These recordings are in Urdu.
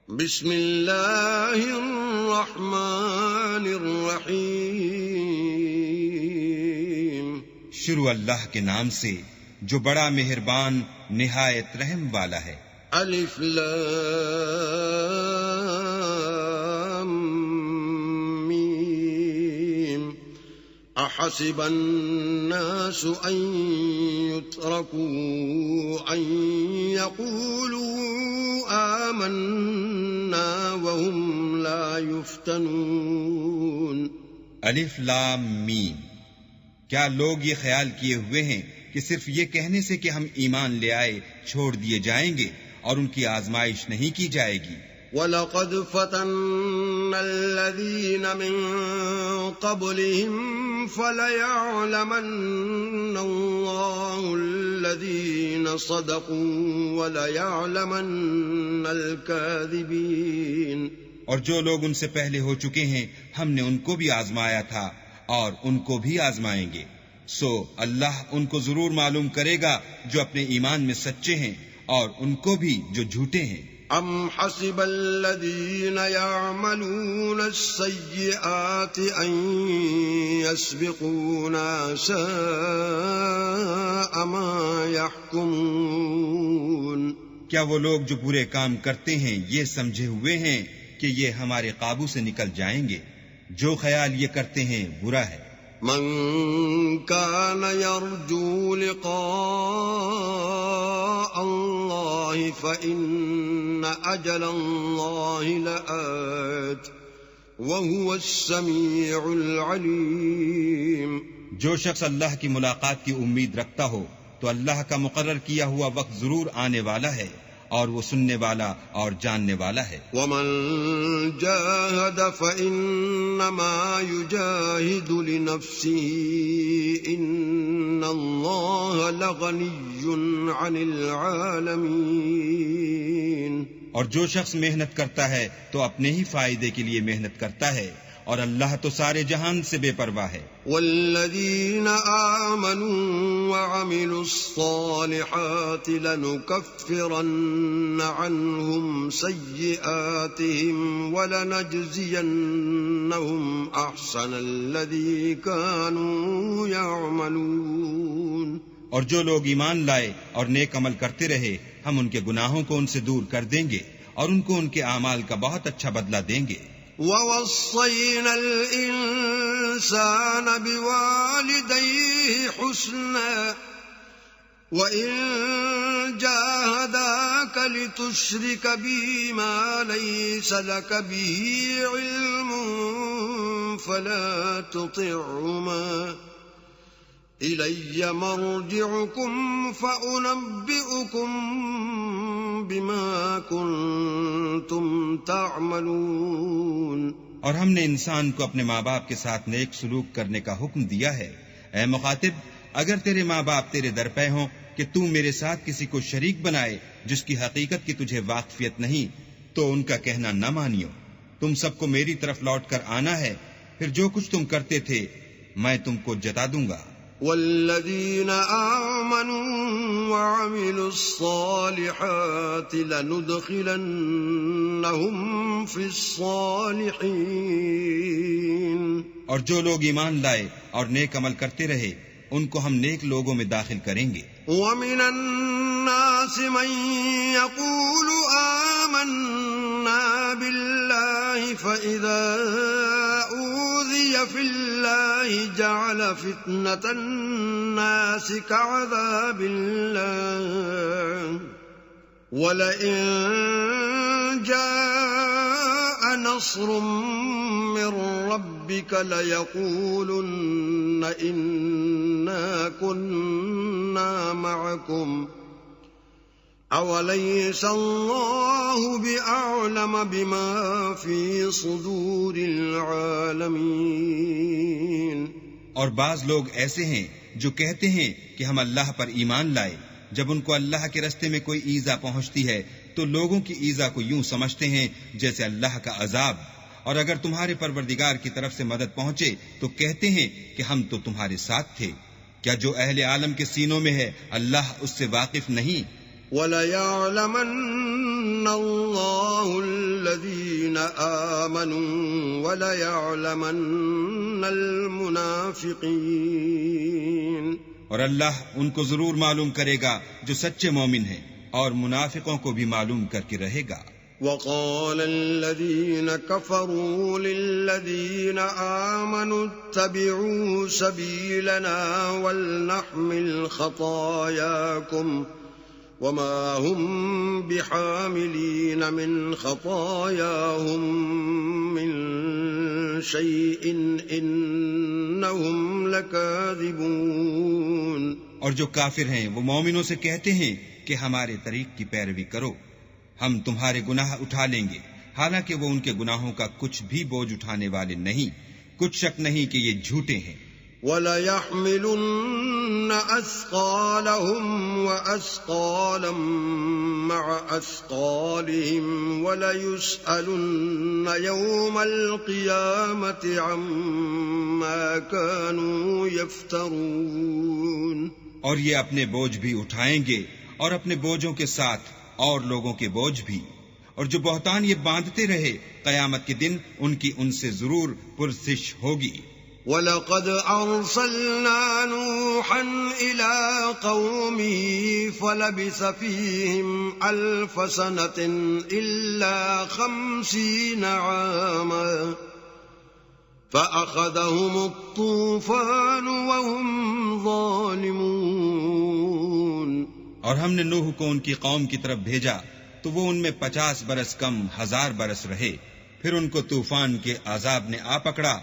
بسم اللہ الرحمن الرحیم. شروع اللہ کے نام سے جو بڑا مہربان نہایت رحم والا ہے. الف لام میم. احسب الناس ان يتركوا ان يقولوا آمنا وهم لا يفتنون. الف لام میم. کیا لوگ یہ خیال کیے ہوئے ہیں کہ صرف یہ کہنے سے کہ ہم ایمان لے آئے چھوڑ دیے جائیں گے اور ان کی آزمائش نہیں کی جائے گی؟ وَلَقَدْ فَتَنَّا الَّذِينَ مِن قَبْلِهِمْ فَلَيَعْلَمَنَّ اللَّهُ الَّذِينَ صَدَقُوا وَلَيَعْلَمَنَّ الْكَاذِبِينَ. اور جو لوگ ان سے پہلے ہو چکے ہیں ہم نے ان کو بھی آزمایا تھا اور ان کو بھی آزمائیں گے. سو اللہ ان کو ضرور معلوم کرے گا جو اپنے ایمان میں سچے ہیں اور ان کو بھی جو جھوٹے ہیں. ام حسب الذین یعملون السیئات ان یسبقونا ساء ما یحکمون. کیا وہ لوگ جو برے کام کرتے ہیں یہ سمجھے ہوئے ہیں کہ یہ ہمارے قابو سے نکل جائیں گے؟ جو خیال یہ کرتے ہیں برا ہے. من كان يرجو لقاء الله فإن أجل الله لآت وهو السميع العليم. جو شخص اللہ کی ملاقات کی امید رکھتا ہو تو اللہ کا مقرر کیا ہوا وقت ضرور آنے والا ہے اور وہ سننے والا اور جاننے والا ہے. ومن جاهد فإنما يجاهد لنفسه إن الله لغني عن العالمين. اور جو شخص محنت کرتا ہے تو اپنے ہی فائدے کے لیے محنت کرتا ہے اور اللہ تو سارے جہان سے بے پرواہ ہے. والذین آمنوا وعملوا الصالحات لنکفرن عنهم سیئاتهم ولنجزینهم احسن الذی كانوا يعملون. اور جو لوگ ایمان لائے اور نیک عمل کرتے رہے ہم ان کے گناہوں کو ان سے دور کر دیں گے اور ان کو ان کے اعمال کا بہت اچھا بدلہ دیں گے. وَوَصَّيْنَا الْإِنسَانَ بِوَالِدَيْهِ حُسْنًا وَإِن جَاهَدَاكَ لِتُشْرِكَ بِي مَا لَيْسَ لَكَ بِهِ عِلْمٌ فَلَا تُطِعْهُمَا إِلَيَّ مَرْجِعُكُمْ فَأُنَبِّئُكُمْ بِمَا كُنتُمْ تَعْمَلُونَ. اور ہم نے انسان کو اپنے ماں باپ کے ساتھ نیک سلوک کرنے کا حکم دیا ہے. اے مخاطب، اگر تیرے ماں باپ تیرے در پہ ہوں کہ تو میرے ساتھ کسی کو شریک بنائے جس کی حقیقت کی تجھے واقفیت نہیں تو ان کا کہنا نہ مانیو. تم سب کو میری طرف لوٹ کر آنا ہے، پھر جو کچھ تم کرتے تھے میں تم کو جتا دوں گا. والذین آمنوا وعملوا الصالحات لندخلنهم فی الصالحین. اور جو لوگ ایمان لائے اور نیک عمل کرتے رہے ان کو ہم نیک لوگوں میں داخل کریں گے. ومن الناس من يقول آمنا بالله فإذا أوذي في الله جعل فتنة الناس كعذاب الله ولئن جاء نصر من ربك ليقولن إنا كنا معكم أوليس الله بأعلم بما في صدور العالمين. اور بعض لوگ ایسے ہیں جو کہتے ہیں کہ ہم اللہ پر ایمان لائے، جب ان کو اللہ کے رستے میں کوئی ایذا پہنچتی ہے تو لوگوں کی ایذا کو یوں سمجھتے ہیں جیسے اللہ کا عذاب، اور اگر تمہارے پروردگار کی طرف سے مدد پہنچے تو کہتے ہیں کہ ہم تو تمہارے ساتھ تھے. کیا جو اہل عالم کے سینوں میں ہے اللہ اس سے واقف نہیں؟ وَلَيَعْلَمَنَّ الله الذين آمنوا وليعلمن المنافقين. اور اللہ ان کو ضرور معلوم کرے گا جو سچے مومن ہیں، اور منافقوں کو بھی معلوم کر کے رہے گا. وقال الذين كفروا للذين آمنوا اتبعوا سبيلنا ولنحمل خطاياكم وما هم بحاملين من خطاياهم من شيء إنهم لكاذبون. اور جو کافر ہیں وہ مومنوں سے کہتے ہیں کہ ہمارے طریق کی پیروی کرو، ہم تمہارے گناہ اٹھا لیں گے، حالانکہ وہ ان کے گناہوں کا کچھ بھی بوجھ اٹھانے والے نہیں. کچھ شک نہیں کہ یہ جھوٹے ہیں. وَلَيَحْمِلُنَّ أَثْقَالَهُمْ وَأَثْقَالًا مَعَ أَثْقَالِهِمْ وَلَيُسْأَلُنَّ يَوْمَ الْقِيَامَةِ عَمَّا كَانُوا يَفْتَرُونَ. اور یہ اپنے بوجھ بھی اٹھائیں گے، اور اپنے بوجھوں کے ساتھ اور لوگوں کے بوجھ بھی، اور جو بہتان یہ باندھتے رہے قیامت کے دن ان کی ان سے ضرور پرسش ہوگی. وَلَقَدْ أَرْسَلْنَا نُوحًا إِلَىٰ قَوْمِهِ فَلَبِثَ فِيهِمْ أَلْفَ سَنَةٍ إِلَّا 50 عَامًا فَأَخَذَهُمُ الطُّوفَانُ وَهُمْ ظَالِمُونَ. اور ہم نے نوح کو ان کی قوم کی طرف بھیجا تو وہ ان میں 50 برس کم 1000 برس رہے، پھر ان کو طوفان کے عذاب نے آ پکڑا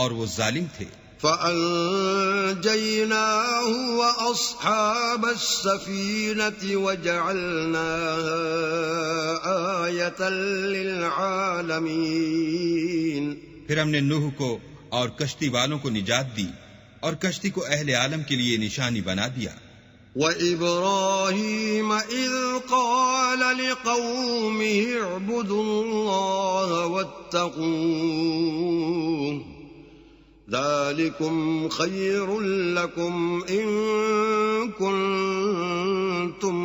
اور وہ ظالم تھے. فَأَنجَيْنَاهُ وَأَصْحَابَ السَّفِينَةِ وَجَعَلْنَاهَا آيَةً لِّلْعَالَمِينَ. پھر ہم نے نوح کو اور کشتی والوں کو نجات دی اور کشتی کو اہل عالم کے لیے نشانی بنا دیا. وَإِبْرَاهِيمَ إِذْ قَالَ لِقَوْمِهِ اعْبُدُوا اللَّهَ وَاتَّقُوهُ ذَلِكُمْ خَيْرٌ لَكُمْ إِن كُنتُمْ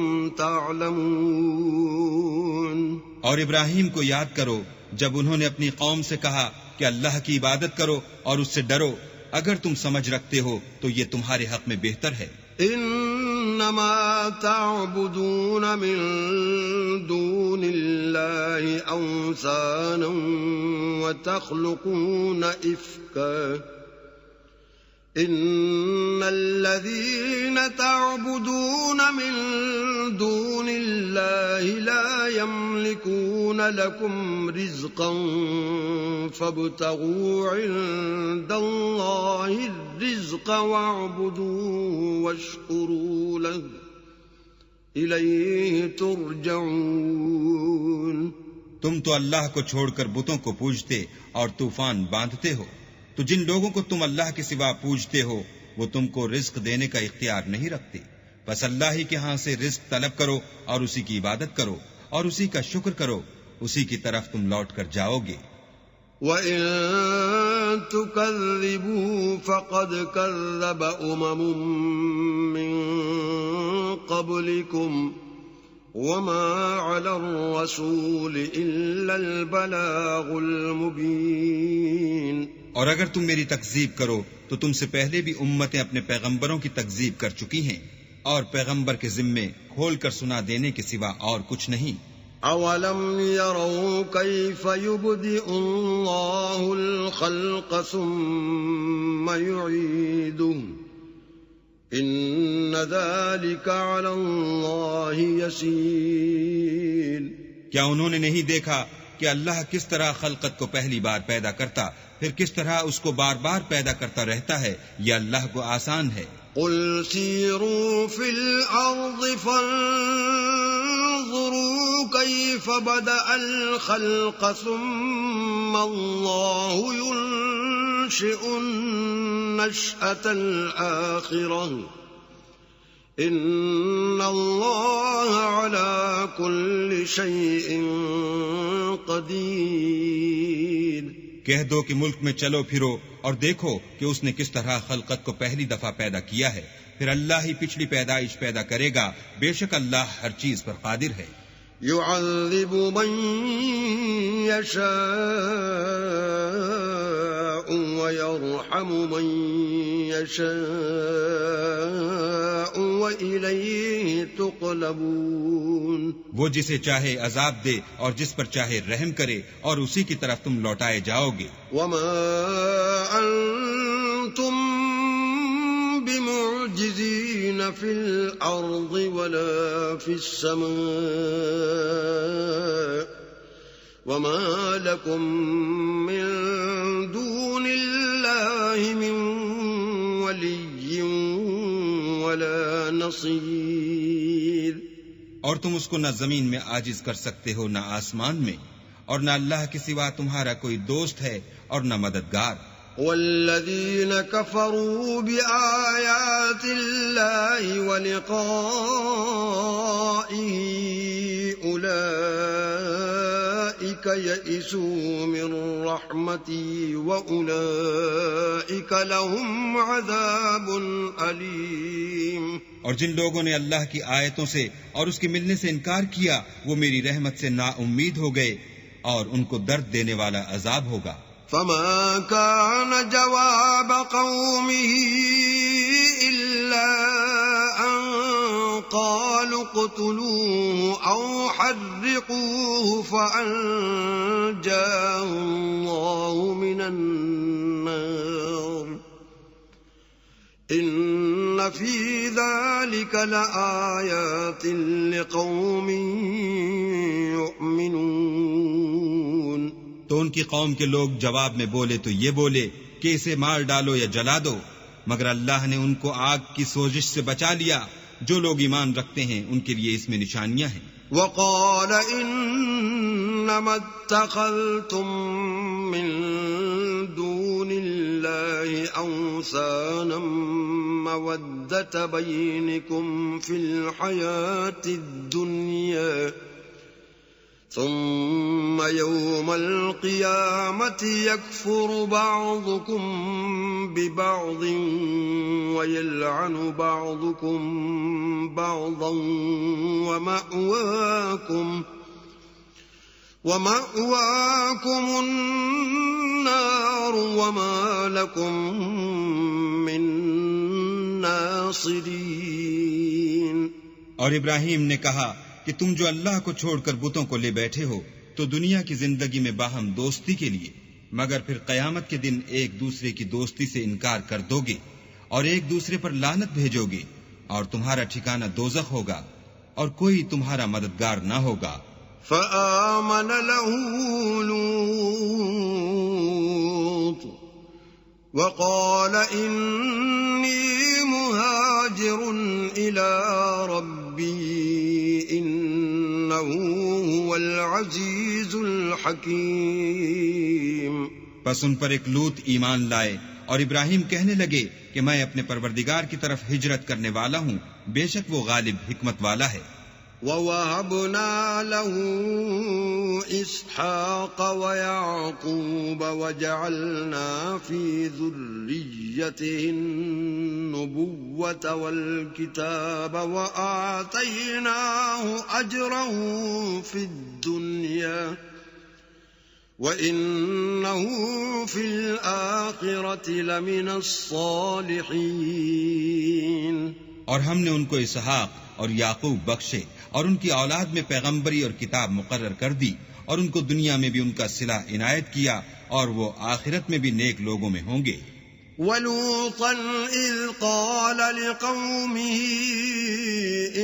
تَعْلَمُونَ. اور ابراہیم کو یاد کرو جب انہوں نے اپنی قوم سے کہا کہ اللہ کی عبادت کرو اور اس سے ڈرو، اگر تم سمجھ رکھتے ہو تو یہ تمہارے حق میں بہتر ہے. انما تعبدون من دون الله اوثانا وتخلقون افكا ان الذين تعبدون من دون الله لا يملكون لكم رزقا فابتغوا عند الله الرزق واعبدوه واشكروا له إليه ترجعون. تم تو اللہ کو چھوڑ کر بتوں کو پوجتے اور طوفان باندھتے ہو، تو جن لوگوں کو تم اللہ کے سوا پوجتے ہو وہ تم کو رزق دینے کا اختیار نہیں رکھتے، بس اللہ ہی کے ہاں سے رزق طلب کرو اور اسی کی عبادت کرو اور اسی کا شکر کرو، اسی کی طرف تم لوٹ کر جاؤ گے. وَإِن تُكَذِّبُوا فَقَدْ كَذَّبَ أُمَمٌ مِّن قَبْلِكُمْ وَمَا عَلَى الرَّسُولِ إِلَّا الْبَلَاغُ الْمُبِينُ. اور اگر تم میری تکذیب کرو تو تم سے پہلے بھی امتیں اپنے پیغمبروں کی تکذیب کر چکی ہیں، اور پیغمبر کے ذمے کھول کر سنا دینے کے سوا اور کچھ نہیں. اولم يروا كيف يبدئ الله الخلق ثم يعيده ان ذلك على الله يسير. کیا انہوں نے نہیں دیکھا کہ اللہ کس طرح خلقت کو پہلی بار پیدا کرتا پھر کس طرح اس کو بار بار پیدا کرتا رہتا ہے؟ یہ اللہ کو آسان ہے. قل سیروا فی الارض فانظروا کیف بدأ الخلق ثم اللہ ينشئ النشأة الآخرة ان اللہ علی کل شیء قدیر. کہہ دو کہ ملک میں چلو پھرو اور دیکھو کہ اس نے کس طرح خلقت کو پہلی دفعہ پیدا کیا ہے، پھر اللہ ہی پچھلی پیدائش پیدا کرے گا، بے شک اللہ ہر چیز پر قادر ہے. يعذب من يشاء ويرحم من يشاء وإليه تقلبون. وہ جسے چاہے عذاب دے اور جس پر چاہے رحم کرے اور اسی کی طرف تم لوٹائے جاؤ گے. وما أنتم بمعجزين في الأرض ولا في السماء وما لكم من دون الله من ولي ولا نصير. اور تم اس کو نہ زمین میں عاجز کر سکتے ہو نہ آسمان میں، اور نہ اللہ کے سوا تمہارا کوئی دوست ہے اور نہ مددگار. والذين كفروا بآيات الله ولقائه أولئك يئسوا من رحمتي وأولئك لهم عذاب أليم. اور جن لوگوں نے اللہ کی آیتوں سے اور اس کے ملنے سے انکار کیا وہ میری رحمت سے نا امید ہو گئے اور ان کو درد دینے والا عذاب ہوگا. فما كان جواب قومه إلا أن قالوا اقتلوه أو حرقوه فأنجاه الله من النار إن في ذلك لآيات لقوم يؤمنون. تو ان کی قوم کے لوگ جواب میں بولے تو یہ بولے کہ اسے مار ڈالو یا جلا دو، مگر اللہ نے ان کو آگ کی سوزش سے بچا لیا. جو لوگ ایمان رکھتے ہیں ان کے لیے اس میں نشانیاں ہیں. وقال انما اتخذتم من دون الله اوثانا مودة بينكم في الحياة الدنيا ثم يوم القيامة يكفر بعضكم ببعض ويلعن بعضكم بعضا ومأواكم النار وما لكم من ناصرين. اور ابراہیم نے کہا کہ تم جو اللہ کو چھوڑ کر بتوں کو لے بیٹھے ہو تو دنیا کی زندگی میں باہم دوستی کے لیے، مگر پھر قیامت کے دن ایک دوسرے کی دوستی سے انکار کر دو گے اور ایک دوسرے پر لعنت بھیجو گے اور تمہارا ٹھکانہ دوزخ ہوگا اور کوئی تمہارا مددگار نہ ہوگا. فآمن له لوط وقال إني مهاجر إلى ربي إنه هو العزيز الحكيم. پس ان پر ایک لوط ایمان لائے اور ابراہیم کہنے لگے کہ میں اپنے پروردگار کی طرف ہجرت کرنے والا ہوں، بے شک وہ غالب حکمت والا ہے. وَوَهَبْنَا لَهُ إِسْحَاقَ وَيَعْقُوبَ وَجَعَلْنَا فِي ذُرِّيَّتِهِ النُّبُوَّةَ وَالْكِتَابَ وَآتَيْنَاهُ أَجْرَهُ فِي الدُّنْيَا وَإِنَّهُ فِي الْآخِرَةِ لَمِنَ الصَّالِحِينَ. اور ہم نے ان کو اسحاق اور یعقوب بخشے اور ان کی اولاد میں پیغمبری اور کتاب مقرر کر دی اور ان کو دنیا میں بھی ان کا صلہ عنایت کیا اور وہ آخرت میں بھی نیک لوگوں میں ہوں گے. وَلُوطًا إِذْ قَالَ لِقَوْمِهِ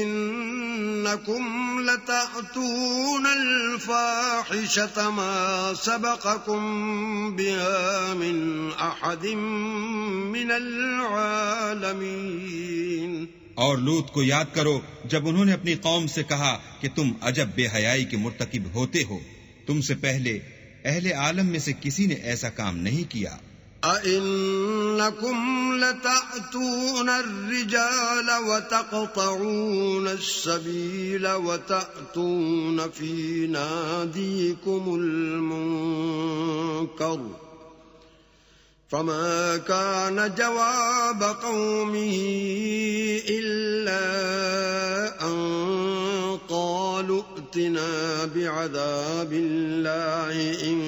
إِنَّكُمْ لَتَأْتُونَ الْفَاحِشَةَ مَا سَبَقَكُمْ بِهَا مِنْ أَحَدٍ مِّنَ الْعَالَمِينَ. اور لوط کو یاد کرو جب انہوں نے اپنی قوم سے کہا کہ تم عجب بے حیائی کے مرتکب ہوتے ہو، تم سے پہلے اہل عالم میں سے کسی نے ایسا کام نہیں کیا. أَإِنَّكُمْ لَتَأْتُونَ الرِّجَالَ وَتَقْطَعُونَ السَّبِيلَ وَتَأْتُونَ فِي نَادِيكُمُ الْمُنكَرَ فَمَا كَانَ جَوَابَ قَوْمِهِ إِلَّا أَن قَالُوا وَأْتِنَا بِعَذَابِ اللَّهِ إِن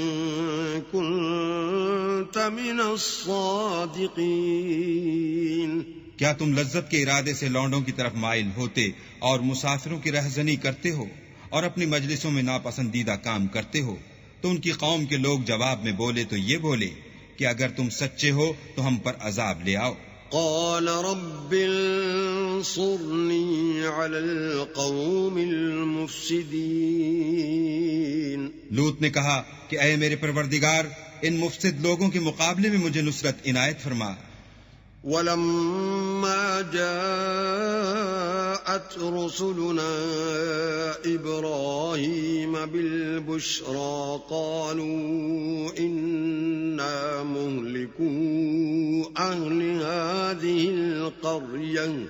كُنتَ مِنَ الصَّادِقِينَ۔ کیا تم لذت کے ارادے سے لونڈوں کی طرف مائل ہوتے اور مسافروں کی رہزنی کرتے ہو اور اپنی مجلسوں میں ناپسندیدہ کام کرتے ہو؟ تو ان کی قوم کے لوگ جواب میں بولے تو یہ بولے کہ اگر تم سچے ہو تو ہم پر عذاب لے آؤ۔ قال رب انصرني على القوم المفسدين۔ لوط نے کہا کہ اے میرے پروردگار، ان مفسد لوگوں کے مقابلے میں مجھے نصرت عنایت فرما۔ ولما جاءت رسلنا إبراهيم بالبشرى قالوا إنا مهلكو أهل هذه القرية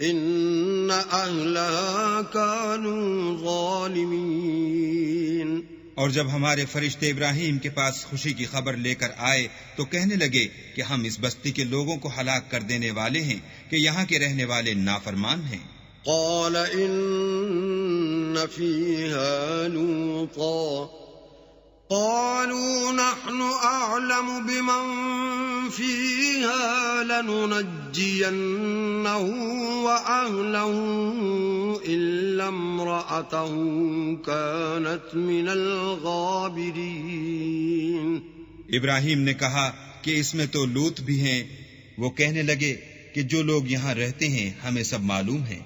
إن أهلها كانوا ظالمين۔ اور جب ہمارے فرشتے ابراہیم کے پاس خوشی کی خبر لے کر آئے تو کہنے لگے کہ ہم اس بستی کے لوگوں کو ہلاک کر دینے والے ہیں کہ یہاں کے رہنے والے نافرمان ہیں۔ قال إن فيها لوطا قالوا نحن أعلم بمن فيها لننجينه وأهله إلا امرأته كانت من الغابرين۔ ابراہیم نے کہا کہ اس میں تو لوط بھی ہیں۔ وہ کہنے لگے کہ جو لوگ یہاں رہتے ہیں ہمیں سب معلوم ہیں،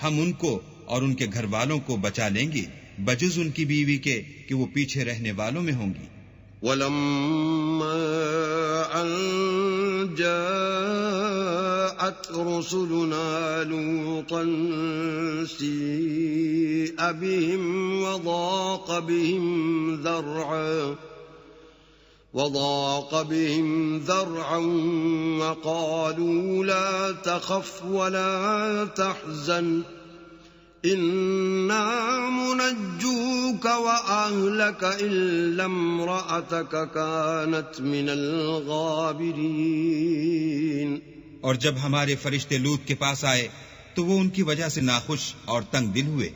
ہم ان کو اور ان کے گھر والوں کو بچا لیں گے بجز ان کی بیوی کے کہ وہ پیچھے رہنے والوں میں ہوں گی۔ وَلَمَّا أَن جَاءَتْ رُسُلُنَا لُوطًا سِيءَ بِهِمْ وَضَاقَ بِهِمْ ذَرْعًا وَقَالُوا لَا تَخَفْ وَلَا تَحْزَنْ إِنَّا مُنَجُّوكَ وَأَهْلَكَ إِلَّا امْرَأَتَكَ كَانَتْ مِنَ الْغَابِرِينَ۔ اور جب ہمارے فرشتے لوط کے پاس آئے تو وہ ان کی وجہ سے ناخوش اور تنگ دل ہوئے۔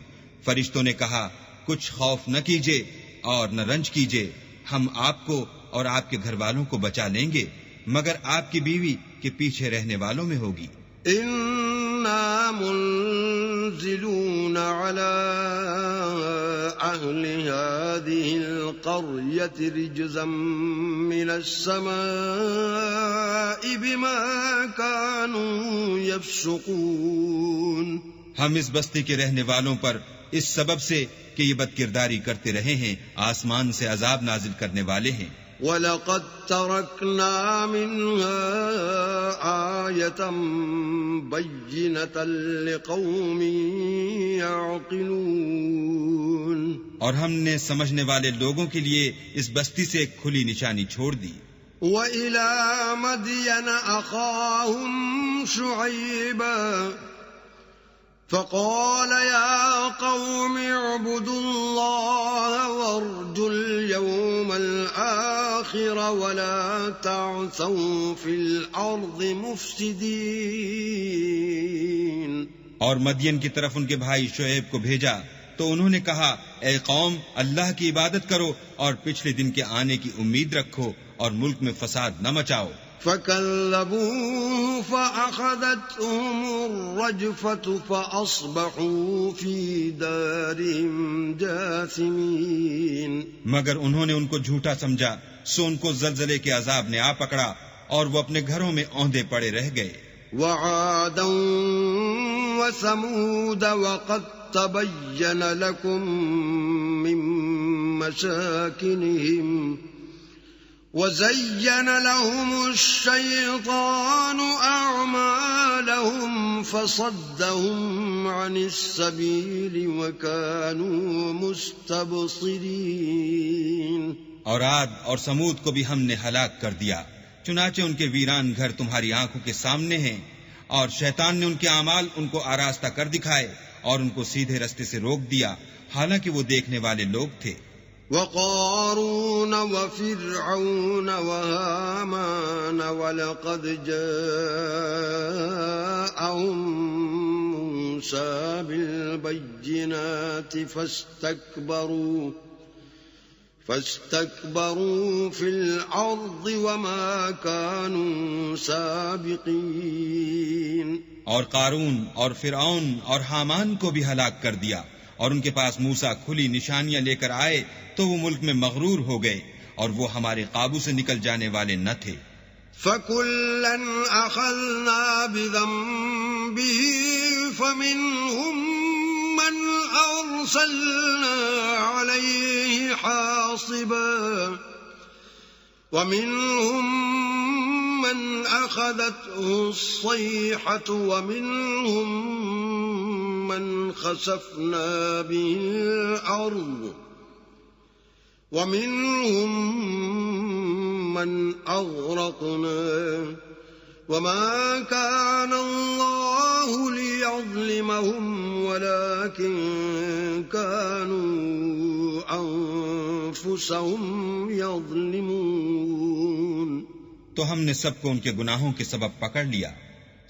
فرشتوں نے کہا کچھ خوف نہ کیجیے اور نہ رنج کیجیے، ہم آپ کو اور آپ کے گھر والوں کو بچا لیں گے مگر آپ کی بیوی کے پیچھے رہنے والوں میں ہوگی۔ إِنَّا مُنزِلُونَ عَلَىٰ أَهْلِ هَٰذِهِ الْقَرْيَةِ رِجْزًا مِّنَ السَّمَاءِ بِمَا كَانُوا يَفْسُقُونَ۔ ہم اس بستی کے رہنے والوں پر اس سبب سے کہ یہ بدکرداری کرتے رہے ہیں آسمان سے عذاب نازل کرنے والے ہیں۔ وَلَقَدْ تَرَكْنَا مِنْهَا آيَةً بَيِّنَةً لِقَوْمٍ يَعْقِلُونَ۔ اور ہم نے سمجھنے والے لوگوں کے لیے اس بستی سے ایک کھلی نشانی چھوڑ دی۔ وَإِلَى مَدْيَنَ أَخَاهُمْ شُعَيْبًا فقال يا قوم اعبدوا الله وارجوا اليوم الآخر ولا تعثوا في الأرض مفسدين۔ اور مدین کی طرف ان کے بھائی شعیب کو بھیجا تو انہوں نے کہا اے قوم اللہ کی عبادت کرو اور پچھلے دن کے آنے کی امید رکھو اور ملک میں فساد نہ مچاؤ۔ فَكَذَّبُوهُ فَأَخَذَتْهُمُ الرَّجْفَةُ فَأَصْبَحُوا فِي دَارِهِمْ جَاثِمِينَ۔ مگر انہوں نے ان کو جھوٹا سمجھا سو ان کو زلزلے کے عذاب نے آ پکڑا اور وہ اپنے گھروں میں اوندے پڑے رہ گئے۔ وَعَادًا وَثَمُودَ وَقَدْ تَبَيَّنَ لَكُم مِّن مَّسَاكِنِهِمْ وَزَيَّنَ لَهُمُ الشَّيْطَانُ أَعْمَالَهُمْ فَصَدَّهُمْ عَنِ السَّبِيلِ وَكَانُوا مُسْتَبْصِرِينَ۔ اور عاد اور سمود کو بھی ہم نے ہلاک کر دیا، چنانچہ ان کے ویران گھر تمہاری آنکھوں کے سامنے ہیں، اور شیطان نے ان کے اعمال ان کو آراستہ کر دکھائے اور ان کو سیدھے رستے سے روک دیا، حالانکہ وہ دیکھنے والے لوگ تھے۔ وَقَارُونَ وَفِرْعَوْنَ وَهَامَانَ وَلَقَدْ جَاءَهُم موسى بالبينات فاستكبروا في الأرض وما كانوا سابقين. اور قارون اور فرعون اور حامان کو بھی ہلاک کر دیا، اور ان کے پاس موسیٰ کھلی نشانیاں لے کر آئے تو وہ ملک میں مغرور ہو گئے، اور وہ ہمارے قابو سے نکل جانے والے نہ تھے. فَكُلًّا أَخَذْنَا بِذَنبِهِ فَمِنْهُمْ مَنْ أَرْسَلْنَا عَلَيْهِ حَاصِبًا وَمِنْهُمْ مَنْ أَخَذَتْهُ الصَّيْحَةُ وَمِنْهُمْ مَنْ خَسَفْنَا بِهِ الْأَرْضَ وَمِنْهُمْ مَنْ أَغْرَقْنَا وَمَا كَانَ اللَّهُ لِيَظْلِمَهُمْ وَلَكِنْ كَانُوا أَنفُسَهُمْ يَظْلِمُونَ. تو ہم نے سب کو ان کے گناہوں کے سبب پکڑ لیا،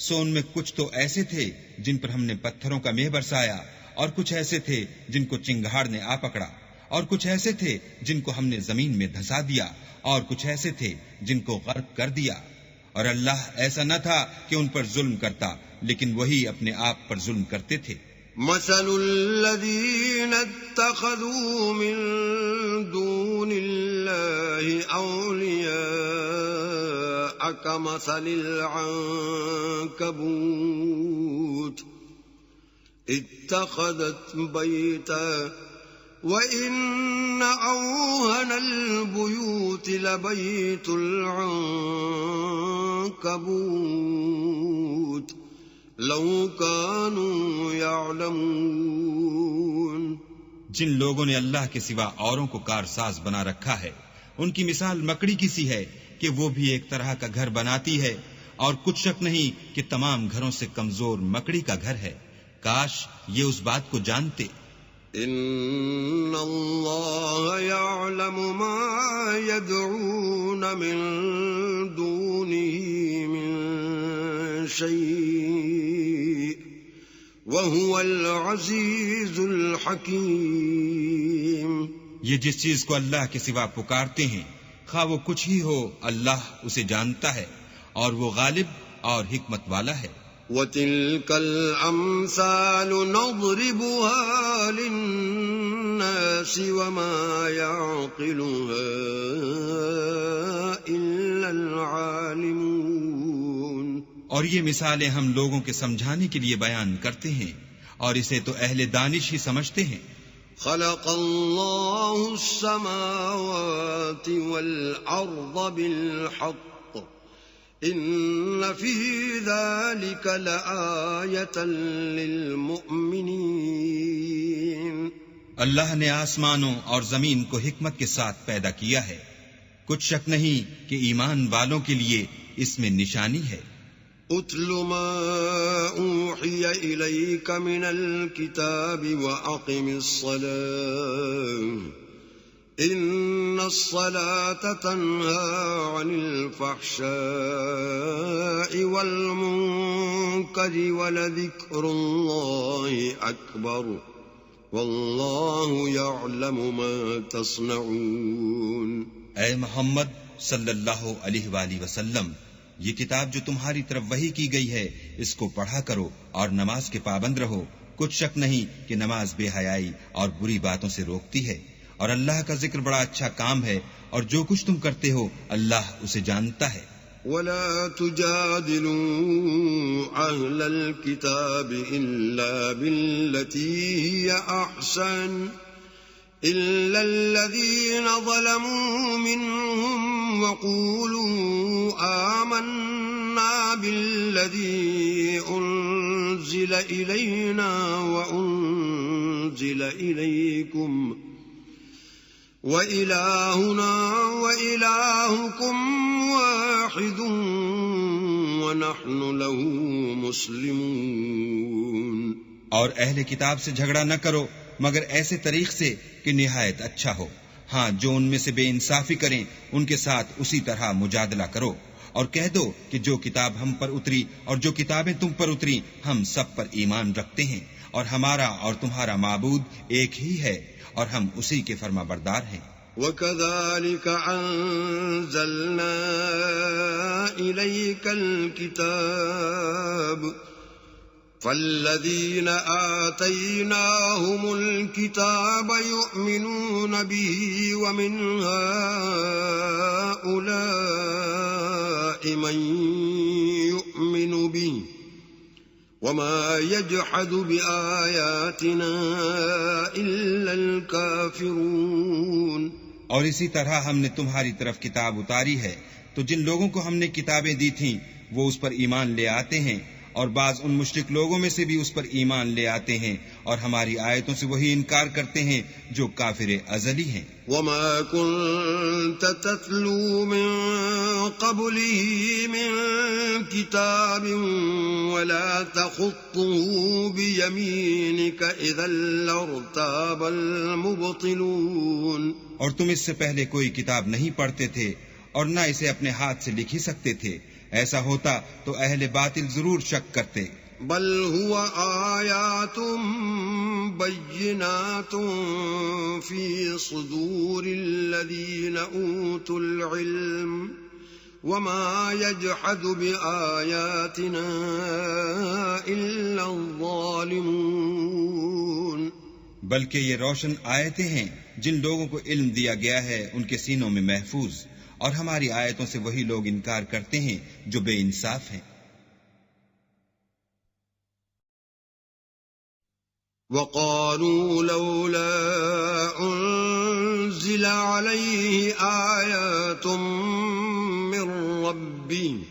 سو ان میں کچھ تو ایسے تھے جن پر ہم نے پتھروں کا مہ برسایا، اور کچھ ایسے تھے جن کو چنگھاڑ نے آ پکڑا، اور کچھ ایسے تھے جن کو ہم نے زمین میں دھسا دیا، اور کچھ ایسے تھے جن کو غرق کر دیا. اور اللہ ایسا نہ تھا کہ ان پر ظلم کرتا، لیکن وہی اپنے آپ پر ظلم کرتے تھے. مثل الذين اتخذوا من دون الله أولياء كمثل العنكبوت اتخذت بيتا وَإِنَّ أَوْهَنَ الْبُيُوتِ لَبَيْتُ الْعَنكَبُوتِ لَوْ كَانُوا يَعْلَمُونَ. جن لوگوں نے اللہ کے سوا اوروں کو کارساز بنا رکھا ہے، ان کی مثال مکڑی کی سی ہے کہ وہ بھی ایک طرح کا گھر بناتی ہے، اور کچھ شک نہیں کہ تمام گھروں سے کمزور مکڑی کا گھر ہے. کاش یہ اس بات کو جانتے. ان اللہ یعلم ما یدعون من دونه من شیء وهو العزیز الحکیم. یہ جس چیز کو اللہ کے سوا پکارتے ہیں، خواہ وہ کچھ ہی ہو، اللہ اسے جانتا ہے، اور وہ غالب اور حکمت والا ہے. وَتِلْكَ الْأَمْثَالُ نَضْرِبُهَا لِلنَّاسِ وَمَا يَعْقِلُهَا إِلَّا الْعَالِمُونَ. اور یہ مثالیں ہم لوگوں کے سمجھانے کے لیے بیان کرتے ہیں، اور اسے تو اہل دانش ہی سمجھتے ہیں. خلق اللہ السماوات والأرض بالحق ان فی ذلك لآیة للمؤمنین. اللہ نے آسمانوں اور زمین کو حکمت کے ساتھ پیدا کیا ہے، کچھ شک نہیں کہ ایمان والوں کے لیے اس میں نشانی ہے. اتل ما اوحی الیک من الکتاب واقم الصلاة ان الصلاة تنهى عن الفحشاء والمنکر ولذکر اللہ اکبر واللہ یعلم ما تصنعون. اے محمد صلی اللہ علیہ وآلہ وسلم، یہ کتاب جو تمہاری طرف وحی کی گئی ہے، اس کو پڑھا کرو اور نماز کے پابند رہو. کچھ شک نہیں کہ نماز بے حیائی اور بری باتوں سے روکتی ہے، اور اللہ کا ذکر بڑا اچھا کام ہے، اور جو کچھ تم کرتے ہو اللہ اسے جانتا ہے. وَلَا تُجَادِلُوا أَهْلَ الْكِتَابِ إِلَّا بِالَّتِي هِيَ أَحْسَنُ إِلَّا الَّذِينَ ظَلَمُوا مِنْهُمْ وَقُولُوا آمَنَّا بِالَّذِي أُنزِلَ إِلَيْنَا وَأُنزِلَ إِلَيْكُمْ وَإِلَٰهُنَا وَإِلَٰهُكُمْ وَاحِدٌ وَنَحْنُ لَهُ مُسْلِمُونَ. اور اہل کتاب سے جھگڑا نہ کرو مگر ایسے طریق سے کہ نہایت اچھا ہو. ہاں، جو ان میں سے بے انصافی کریں ان کے ساتھ اسی طرح مجادلہ کرو، اور کہہ دو کہ جو کتاب ہم پر اتری اور جو کتابیں تم پر اتری ہم سب پر ایمان رکھتے ہیں، اور ہمارا اور تمہارا معبود ایک ہی ہے، اور ہم اسی کے فرما بردار ہیں۔ وَكَذَلِكَ أَنزَلْنَا إِلَيْكَ الْكِتَابَ فَالَّذِينَ آتَيْنَاهُمُ الْكِتَابَ يُؤْمِنُونَ بِهِ وَمِنْ هَؤُلَاءِ مَن يُؤْمِنُ بِهِ وَمَا يَجْحَدُ بِآيَاتِنَا إِلَّا الْكَافِرُونَ۔ اور اسی طرح ہم نے تمہاری طرف کتاب اتاری ہے، تو جن لوگوں کو ہم نے کتابیں دی تھیں وہ اس پر ایمان لے آتے ہیں، اور بعض ان مشرک لوگوں میں سے بھی اس پر ایمان لے آتے ہیں، اور ہماری آیتوں سے وہی انکار کرتے ہیں جو کافر ازلی ہیں۔ وَمَا كُنْتَ تَتْلُو مِن قَبْلِهِ مِن كِتَابٍ وَلَا تَخُطُّهُ بِيَمِينِكَ إِذًا لَّارْتَابَ الْمُبْطِلُونَ۔ اور تم اس سے پہلے کوئی کتاب نہیں پڑھتے تھے اور نہ اسے اپنے ہاتھ سے لکھ ہی سکتے تھے، ایسا ہوتا تو اہل باطل ضرور شک کرتے۔ بل هو آیات بینات فی صدور الذین اوتوا العلم وما يجحد بآیاتنا الا الظالمون۔ بلکہ یہ روشن آیتیں ہیں جن لوگوں کو علم دیا گیا ہے ان کے سینوں میں محفوظ، اور ہماری آیتوں سے وہی لوگ انکار کرتے ہیں جو بے انصاف ہیں۔ وَقَالُوا لَوْلَا أُنزِلَ عَلَيْهِ آيَاتٌ مِّن رَّبِّهِ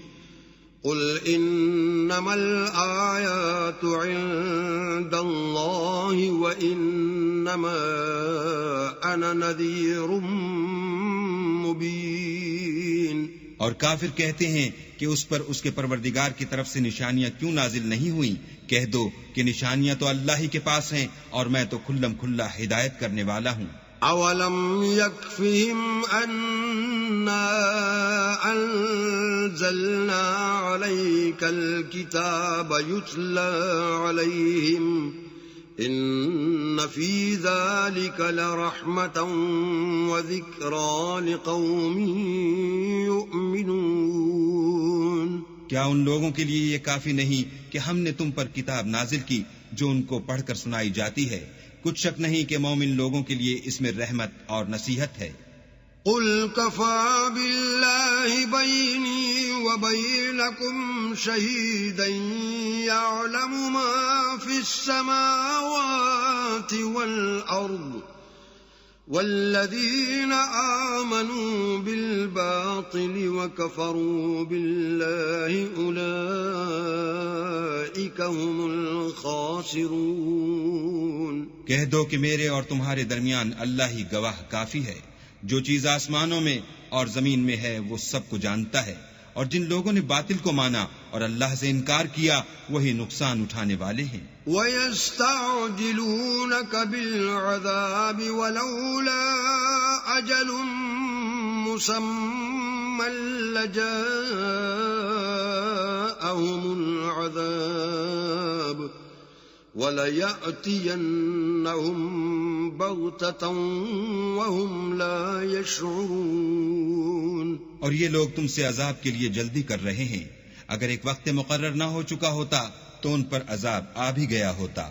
قُلْ إِنَّمَا الْآيَاتُ عِندَ اللَّهِ وَإِنَّمَا أَنَا نَذِيرٌ مُّبِينٌ۔ اور کافر کہتے ہیں کہ اس پر اس کے پروردگار کی طرف سے نشانیاں کیوں نازل نہیں ہوئیں؟ کہہ دو کہ نشانیاں تو اللہ ہی کے پاس ہیں، اور میں تو کھلم کھلا ہدایت کرنے والا ہوں۔ اولم يكفهم أنا أنزلنا عليك الكتاب يتلى عليهم إن في ذلك لرحمة وذكرى لقوم يؤمنون۔ کیا ان لوگوں کے لیے یہ کافی نہیں کہ ہم نے تم پر کتاب نازل کی جو ان کو پڑھ کر سنائی جاتی ہے؟ کچھ شک نہیں کہ مومن لوگوں کے لیے اس میں رحمت اور نصیحت ہے۔ قل كفى بالله بيني وبينكم شهيدا يعلم ما في السماوات والأرض والذين آمنوا بالباطل وكفروا بالله أولئك هم الخاسرون۔ کہہ دو کہ میرے اور تمہارے درمیان اللہ ہی گواہ کافی ہے، جو چیز آسمانوں میں اور زمین میں ہے وہ سب کو جانتا ہے، اور جن لوگوں نے باطل کو مانا اور اللہ سے انکار کیا وہی نقصان اٹھانے والے ہیں۔ وَيَسْتَعْجِلُونَكَ بِالْعَذَابِ وَلَوْلَا أَجَلٌ مُّسَمًّى لَّجَاءَهُمُ الْعَذَابُ وَلَيَأْتِيَنَّهُمْ بَغْتَةً وَهُمْ لَا يَشْعُرُونَ۔ اور یہ لوگ تم سے عذاب کے لیے جلدی کر رہے ہیں، اگر ایک وقت مقرر نہ ہو چکا ہوتا تو ان پر عذاب آ بھی گیا ہوتا،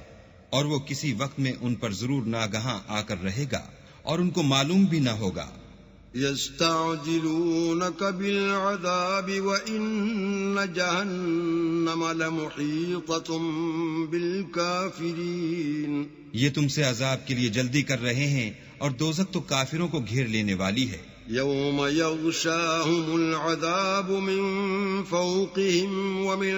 اور وہ کسی وقت میں ان پر ضرور ناگہاں آ کر رہے گا اور ان کو معلوم بھی نہ ہوگا۔ يستعجلونك بالعذاب وإن جهنم لمحيطة بالكافرين۔ یہ تم سے عذاب کے لیے جلدی کر رہے ہیں، اور دوزخ تو کافروں کو گھیر لینے والی ہے۔ يوم يغشاهم العذاب من فوقهم ومن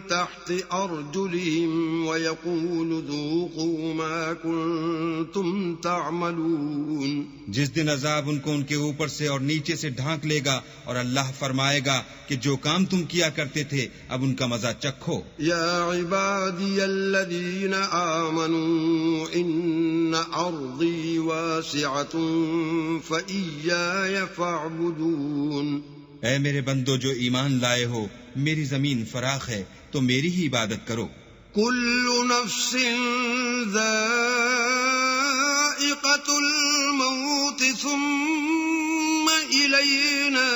تحت أرجلهم ويقول ذوقوا ما كنتم تعملون۔ جس دن عذاب ان کو ان کے اوپر سے اور نیچے سے ڈھانک لے گا، اور اللہ فرمائے گا کہ جو کام تم کیا کرتے تھے اب ان کا مزہ چکھو۔ يا عبادي الذين آمنوا إن أرضي واسعة فإياي فاعبدون۔ اے میرے بندو جو ایمان لائے ہو، میری زمین فراخ ہے تو میری ہی عبادت کرو۔ كل نفس ذائقة الموت ثم إلينا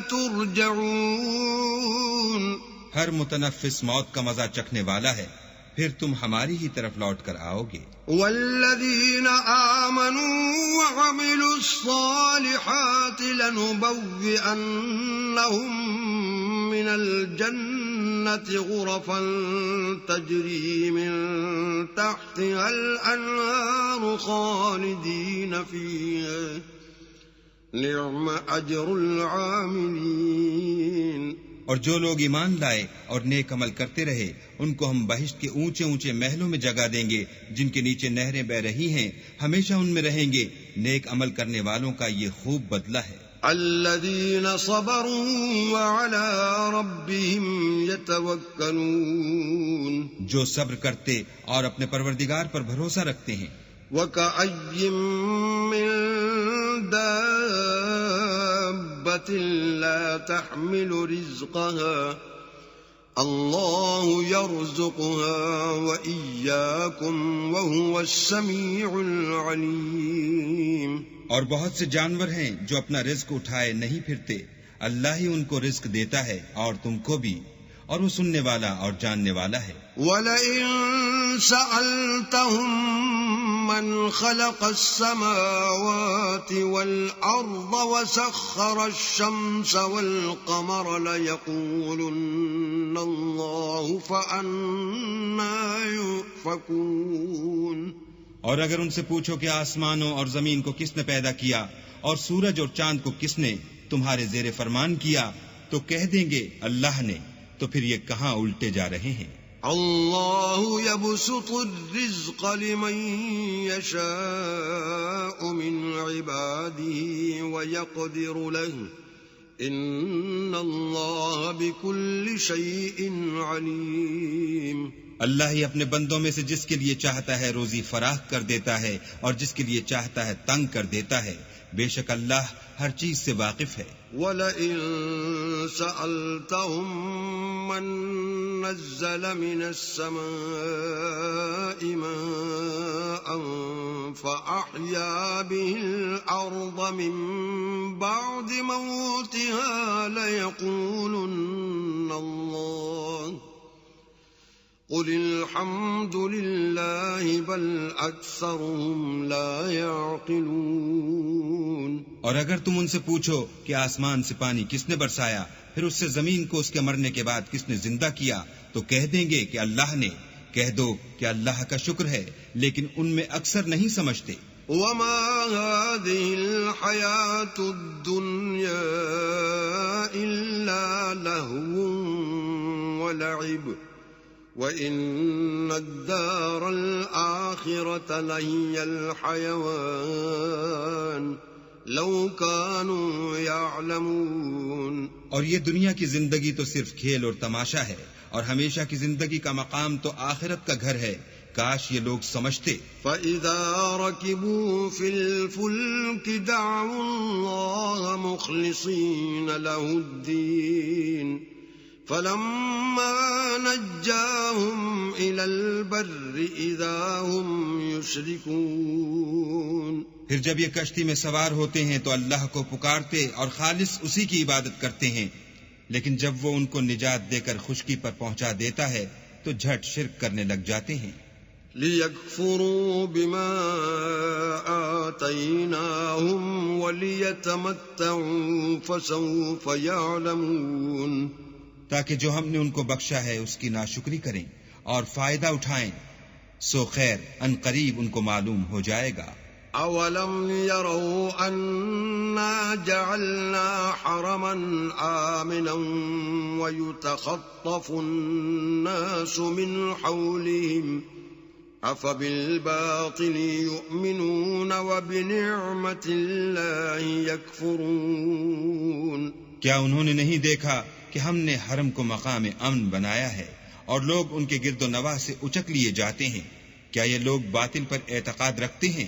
ترجعون۔ ہر متنفس موت کا مزہ چکھنے والا ہے، پھر تم ہماری ہی طرف لوٹ کر آؤ گے۔ والذين آمنوا وعملوا الصالحات لنبوئنهم من الجنة غرفا تجري من تحتها الأنهار خالدين فيها نعم أجر العاملين۔ اور جو لوگ ایمان لائے اور نیک عمل کرتے رہے ان کو ہم بہشت کے اونچے اونچے محلوں میں جگہ دیں گے جن کے نیچے نہریں بہ رہی ہیں، ہمیشہ ان میں رہیں گے۔ نیک عمل کرنے والوں کا یہ خوب بدلہ ہے۔ الذين صبروا وعلى ربهم يتوكلون۔ جو صبر کرتے اور اپنے پروردگار پر بھروسہ رکھتے ہیں۔ وكأي من دابة لا تحمل رزقها الله يرزقها وإياكم وهو السميع العليم۔ اور بہت سے جانور ہیں جو اپنا رزق اٹھائے نہیں پھرتے، اللہ ہی ان کو رزق دیتا ہے اور تم کو بھی، اور وہ سننے والا اور جاننے والا ہے۔ وَلَئِن سَأَلْتَهُم مَّنْ خَلَقَ السَّمَاوَاتِ وَالْأَرْضَ وَسَخَّرَ الشَّمْسَ وَالْقَمَرَ لَيَقُولُنَّ اللَّهُ فَأَنَّىٰ يُؤْفَكُونَ۔ اور اگر ان سے پوچھو کہ آسمانوں اور زمین کو کس نے پیدا کیا اور سورج اور چاند کو کس نے تمہارے زیر فرمان کیا، تو کہہ دیں گے اللہ نے، تو پھر یہ کہاں الٹے جا رہے ہیں۔ اللہ یبسط الرزق لمن یشاء من عباده ویقدر له ان اللہ بكل شیء علیم۔ اللہ ہی اپنے بندوں میں سے جس کے لیے چاہتا ہے روزی فراخ کر دیتا ہے اور جس کے لیے چاہتا ہے تنگ کر دیتا ہے، بے شک اللہ ہر چیز سے واقف ہے۔ وَلَئِن سَأَلْتَهُم مَّن نَّزَّلَ مِنَ السَّمَاءِ مَاءً فَأَحْيَا بِهِ الْأَرْضَ مِن بَعْدِ مَوْتِهَا لَيَقُولُنَّ اللَّهُ قُلِ الْحَمْدُ لِلَّهِ بَلْ أَكْثَرُهُمْ لَا يَعْقِلُونَ۔ اور اگر تم ان سے پوچھو کہ آسمان سے پانی کس نے برسایا، پھر اس سے زمین کو اس کے مرنے کے بعد کس نے زندہ کیا، تو کہہ دیں گے کہ اللہ نے۔ کہہ دو کہ اللہ کا شکر ہے، لیکن ان میں اکثر نہیں سمجھتے۔ وَمَا هَٰذِهِ الْحَيَاةُ الدُّنْيَا إِلَّا لَهْوٌ وَلَعِبٌ وَإِنَّ الدَّارَ الْآخِرَةَ لَهِيَ الْحَيَوَانُ لَوْ كَانُوا يَعْلَمُونَ۔ اور یہ دنیا کی زندگی تو صرف کھیل اور تماشا ہے، اور ہمیشہ کی زندگی کا مقام تو آخرت کا گھر ہے، کاش یہ لوگ سمجھتے۔ فَإِذَا رَكِبُوا فِي الْفُلْكِ دَعَوُا اللَّهَ مُخْلِصِينَ لَهُ الدِّينَ فَلَمَّا نَجَّاهُمْ إِلَى الْبَرِّ إِذَا هُمْ يُشْرِكُونَ۔ پھر جب یہ کشتی میں سوار ہوتے ہیں تو اللہ کو پکارتے اور خالص اسی کی عبادت کرتے ہیں، لیکن جب وہ ان کو نجات دے کر خشکی پر پہنچا دیتا ہے تو جھٹ شرک کرنے لگ جاتے ہیں۔ لِيَكْفُرُوا بِمَا آتَيْنَاهُمْ وَلِيَتَمَتَّعُوا فَسَوْفَ يَعْلَمُونَ۔ تاکہ جو ہم نے ان کو بخشا ہے اس کی ناشکری کریں اور فائدہ اٹھائیں، سو خیر ان قریب ان کو معلوم ہو جائے گا۔ اولم يروا انا جعلنا حرما آمنا ويتخطف الناس من حولهم افبالباطل يؤمنون وبنعمة الله يكفرون۔ کیا انہوں نے نہیں دیکھا کہ ہم نے حرم کو مقام امن بنایا ہے اور لوگ ان کے گرد و نواح سے اچک لیے جاتے ہیں؟ کیا یہ لوگ باطل پر اعتقاد رکھتے ہیں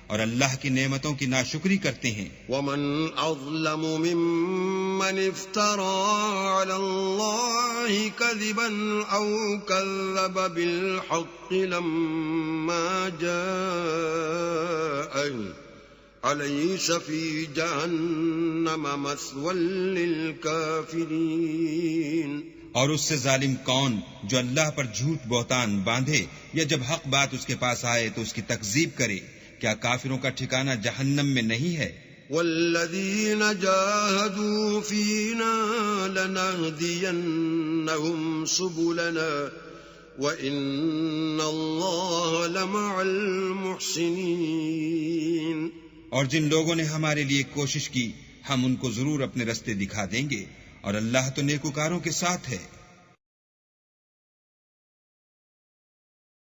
اور اللہ کی نعمتوں کی ناشکری کرتے ہیں. ومن أظلم ممن افترى على الله كذبا أو كذب بالحق لما جاءه أليس في جهنم مثوى للكافرين. اور اس سے ظالم کون جو اللہ پر جھوٹ بہتان باندھے یا جب حق بات اس کے پاس آئے تو اس کی تکذیب کرے. کیا کافروں کا ٹھکانہ جہنم میں نہیں ہے؟ والذین جاہدوا فینا لنہدینہم سبلنا وإن اللہ لمع المحسنین. اور جن لوگوں نے ہمارے لیے کوشش کی ہم ان کو ضرور اپنے رستے دکھا دیں گے اور اللہ تو نیکوکاروں کے ساتھ ہے.